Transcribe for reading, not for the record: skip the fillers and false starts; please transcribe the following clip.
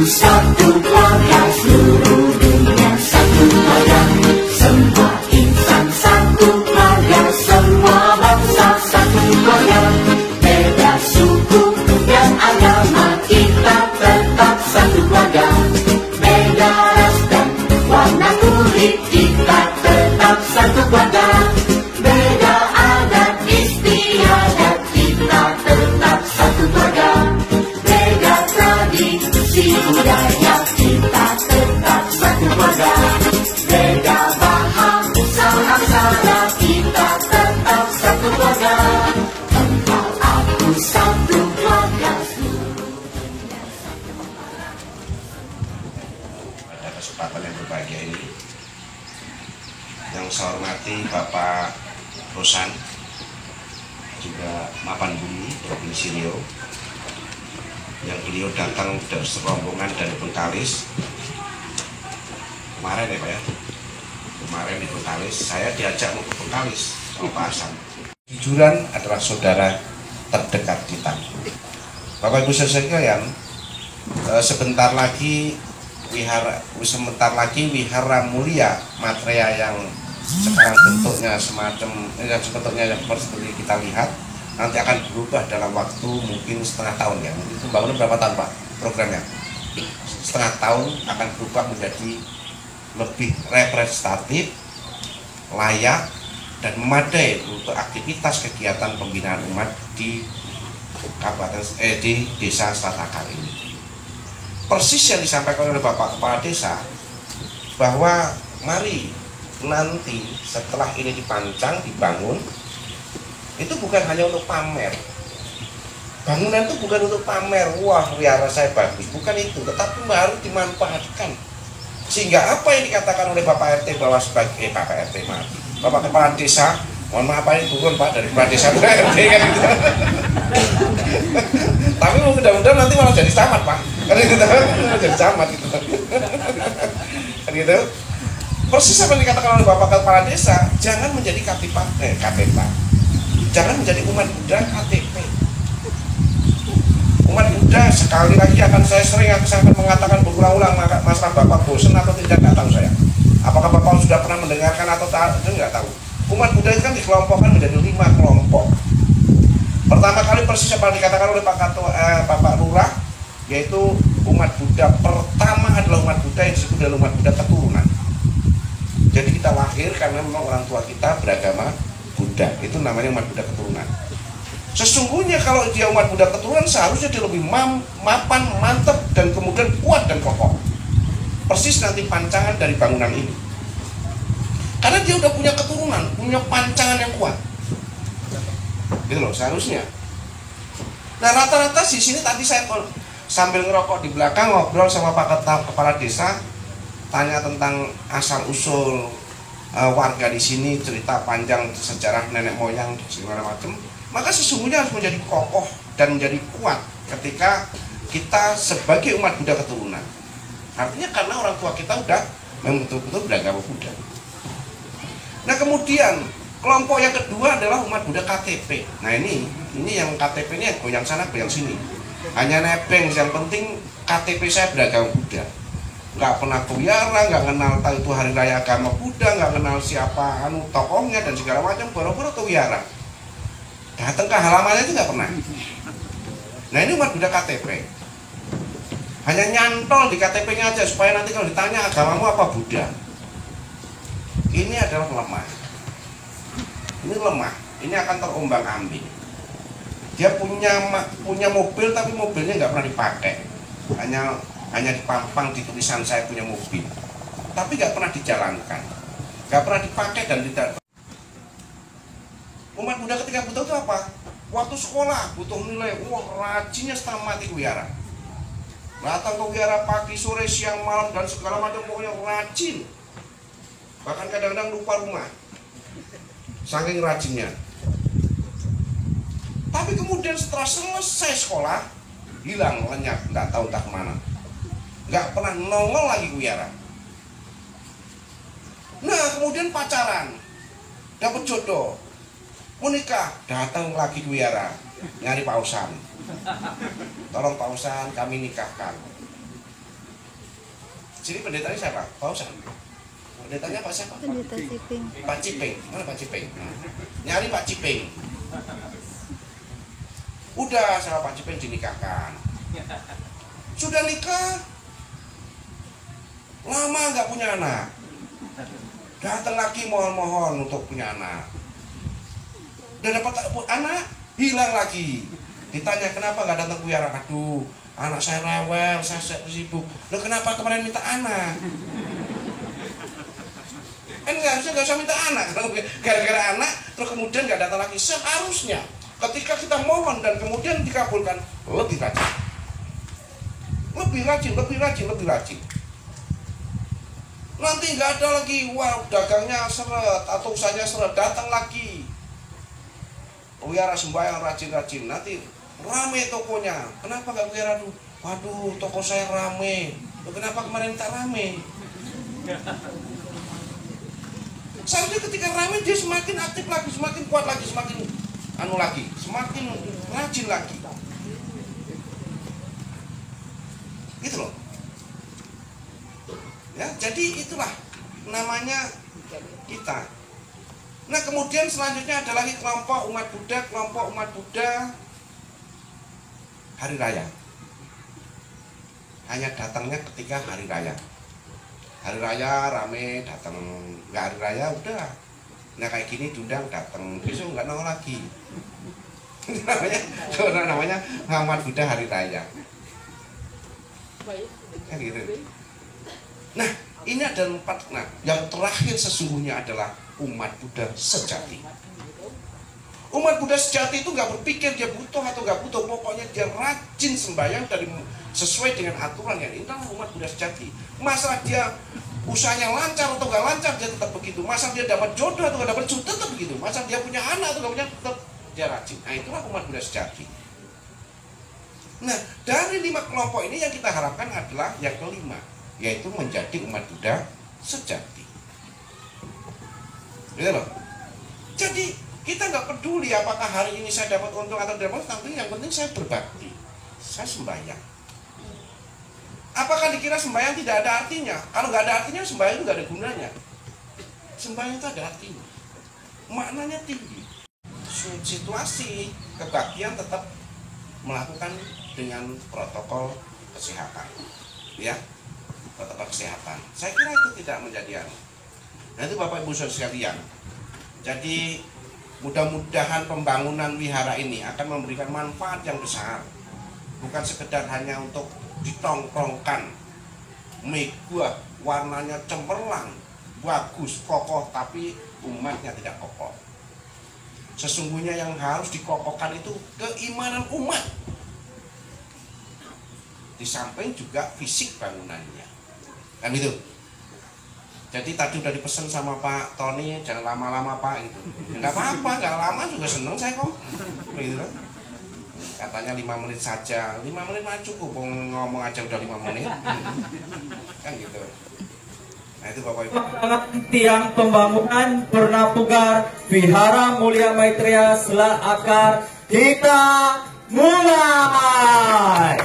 satu keluarga, seluruh dunia satu keluarga. Semua insan satu keluarga, semua bangsa satu keluarga. Beda suku dan agama, kita tetap satu keluarga. Beda ras dan warna kulit, kita tetap satu keluarga. Beda adat istiadat, kita tetap satu keluarga. Beda tradisi budaya, kita tetap satu keluarga. Beda bahasa aksara, kita tetap satu keluarga. Engkau aku satu keluarga. Pada kesempatan yang berbahagia ini, yang saya hormati Bapak Rosan, juga Mapan Bumi Provinsi Riau, yang beliau datang dari serombongan dari Bengkalis kemarin ya Pak ya, kemarin di Bengkalis saya diajak mau ke Bengkalis sama Pak Hasan. Jujuran adalah saudara terdekat kita. Bapak Ibu sekalian, sebentar lagi Wihara Mulia Maitreya yang sekarang bentuknya bentuknya seperti kita lihat nanti akan berubah dalam waktu mungkin setengah tahun ya. Mungkin pembangunan berapa tahun Pak programnya? Setengah tahun akan berubah menjadi lebih representatif, layak dan memadai untuk aktivitas kegiatan pembinaan umat di Desa Selat ini. Persis yang disampaikan oleh Bapak Kepala Desa, bahwa mari nanti setelah ini dipancang, dibangun, itu bukan hanya untuk pamer. Bangunan itu bukan untuk pamer, wah wihara saya bagus, bukan itu, tetapi harus dimanfaatkan. Sehingga apa yang dikatakan oleh Bapak RT bahwa sebagai Bapak Kepala Desa, mohon maaf ini turun Pak dari Kepala Desa ke RT kan gitu. Tapi mudah-mudahan nanti malah jadi camat Pak, kan gitu, jadi camat gitu. Kan gitu. Persis apa yang dikatakan oleh Bapak Kepala Desa, jangan menjadi KTP, jangan menjadi umat Buddha KTP. Umat Buddha sekali lagi saya akan mengatakan berulang-ulang, masalah Bapak bosan atau tidak nggak tahu saya. Apakah Bapak sudah pernah mendengarkan atau nggak tahu? Umat Buddha itu kan dikelompokkan menjadi 5 kelompok. Pertama kali persis apa dikatakan oleh Bapak Lurah, yaitu umat Buddha pertama adalah umat Buddha yang disebut dengan umat Buddha keturunan. Jadi kita lahir karena memang orang tua kita beragama Buddha, itu namanya umat Buddha keturunan. Sesungguhnya kalau dia umat Buddha keturunan seharusnya dia lebih mapan, mantap, dan kemudian kuat dan kokoh. Persis nanti pancangan dari bangunan ini. Karena dia udah punya keturunan, punya pancangan yang kuat. Gitu loh, seharusnya. Nah rata-rata di sini tadi saya sambil ngerokok di belakang ngobrol sama Pak Kepala Desa, tanya tentang asal-usul warga di sini, cerita panjang sejarah nenek moyang segala macam. Maka sesungguhnya harus menjadi kokoh dan menjadi kuat ketika kita sebagai umat Buddha keturunan. Artinya karena orang tua kita udah memang betul-betul beragama Buddha. Nah kemudian kelompok yang kedua adalah umat Buddha KTP. Nah ini yang KTP ini goyang sana goyang sini. Hanya nebeng, yang penting KTP saya beragama Buddha. Nggak pernah wihara, nggak kenal tahu itu hari raya agama Buddha, nggak kenal siapa tokohnya dan segala macam, boro-boro ke wihara. Datang ke halamannya itu nggak pernah. Nah ini umat Buddha KTP. Hanya nyantol di KTP-nya aja supaya nanti kalau ditanya agamamu apa Buddha. Ini adalah lemah. Ini lemah. Ini akan terombang-ambing. Dia punya mobil tapi mobilnya nggak pernah dipakai. Hanya dipampang di tulisan saya punya mobil. Tapi nggak pernah dijalankan. Nggak pernah dipakai dan tidak. Umat Buddha ketika butuh itu apa? Waktu sekolah butuh nilai, wah rajinnya setengah mati ke wihara. Datang ke wihara pagi, sore, siang, malam dan segala macam, pokoknya rajin. Bahkan kadang-kadang lupa rumah, saking rajinnya. Tapi kemudian setelah selesai sekolah, hilang, lenyap, nggak tahu entah kemana. Nggak pernah nongol lagi ke wihara. Nah kemudian pacaran, dapat jodoh, menikah, datang lagi ke wihara, nyari pausan. Tolong pausan, kami nikahkan. Sini pendetanya siapa? Pak Usah. Pendetanya Pak siapa? Pendeta Ciping. Pak Ciping. Mana Pak Ciping? Nyari Pak Ciping. Udah sama Pak Ciping dinikahkan. Sudah nikah. Lama nggak punya anak. Datang lagi mohon-mohon untuk punya anak. Udah dapat anak, hilang lagi. Ditanya kenapa nggak datang biara? Aduh, anak saya rewel, saya sibuk. Loh kenapa kemarin minta anak? Harusnya nggak usah minta anak. Gara-gara anak, terus kemudian nggak datang lagi. Seharusnya ketika kita mohon dan kemudian dikabulkan, lebih rajin. Lebih rajin. Nanti nggak ada lagi, wah dagangnya seret atau usahanya seret, datang lagi. Wiara sembahyang rajin-rajin, nanti rame tokonya. Kenapa nggak wiara dulu? Waduh, toko saya rame. Kenapa kemarin tak rame? Seharusnya ketika rame dia semakin aktif lagi, semakin kuat lagi, semakin semakin rajin lagi. Gitu loh. Ya, jadi itulah namanya kita. Nah, kemudian selanjutnya ada lagi kelompok umat Buddha hari raya. Hanya datangnya ketika hari raya. Hari raya rame datang, nggak hari raya udah. Nah kayak gini diundang datang, besok nggak nongol lagi. namanya umat Buddha hari raya. Kan gitu. Nah, ini ada 4. Nah, yang terakhir sesungguhnya adalah umat Buddha sejati. Umat Buddha sejati itu nggak berpikir dia butuh atau nggak butuh, pokoknya dia rajin sembahyang dari sesuai dengan aturan yang ini. Umat Buddha sejati. Masalah dia usahanya lancar atau nggak lancar, dia tetap begitu. Masalah dia dapat jodoh atau nggak dapat jodoh, tetap begitu. Masalah dia punya anak atau nggak punya, tetap dia rajin. Nah, itulah umat Buddha sejati. Nah, dari 5 kelompok ini yang kita harapkan adalah yang kelima, yaitu menjadi umat Buddha sejati. Gitu loh. Jadi kita nggak peduli apakah hari ini saya dapat untung atau tidak dapat, tapi yang penting saya berbakti, saya sembahyang. Apakah dikira sembahyang tidak ada artinya? Kalau nggak ada artinya, sembahyang itu nggak ada gunanya. Sembahyang itu ada artinya, maknanya tinggi. Situasi kebaktian tetap melakukan dengan protokol kesehatan, ya, protokol kesehatan. Saya kira itu tidak menjadi anu. Nanti Bapak Ibu Saudara sekalian, jadi mudah-mudahan pembangunan wihara ini akan memberikan manfaat yang besar, bukan sekedar hanya untuk ditongkrongkan, megah, warnanya cemerlang, bagus, kokoh, tapi umatnya tidak kokoh. Sesungguhnya yang harus dikokohkan itu keimanan umat, di samping juga fisik bangunannya, kan itu. Jadi tadi udah dipesan sama Pak Tony, jangan lama-lama Pak gitu. Enggak apa-apa, enggak lama juga seneng saya kok. Gitu kan. Katanya 5 menit saja. 5 menit mah cukup, ngomong aja udah 5 menit. Kan gitu. Nah itu Bapak Ibu. Tiang pembangunan Pernapugar Vihara Mulia Maitreya Sela Akar, kita mulai.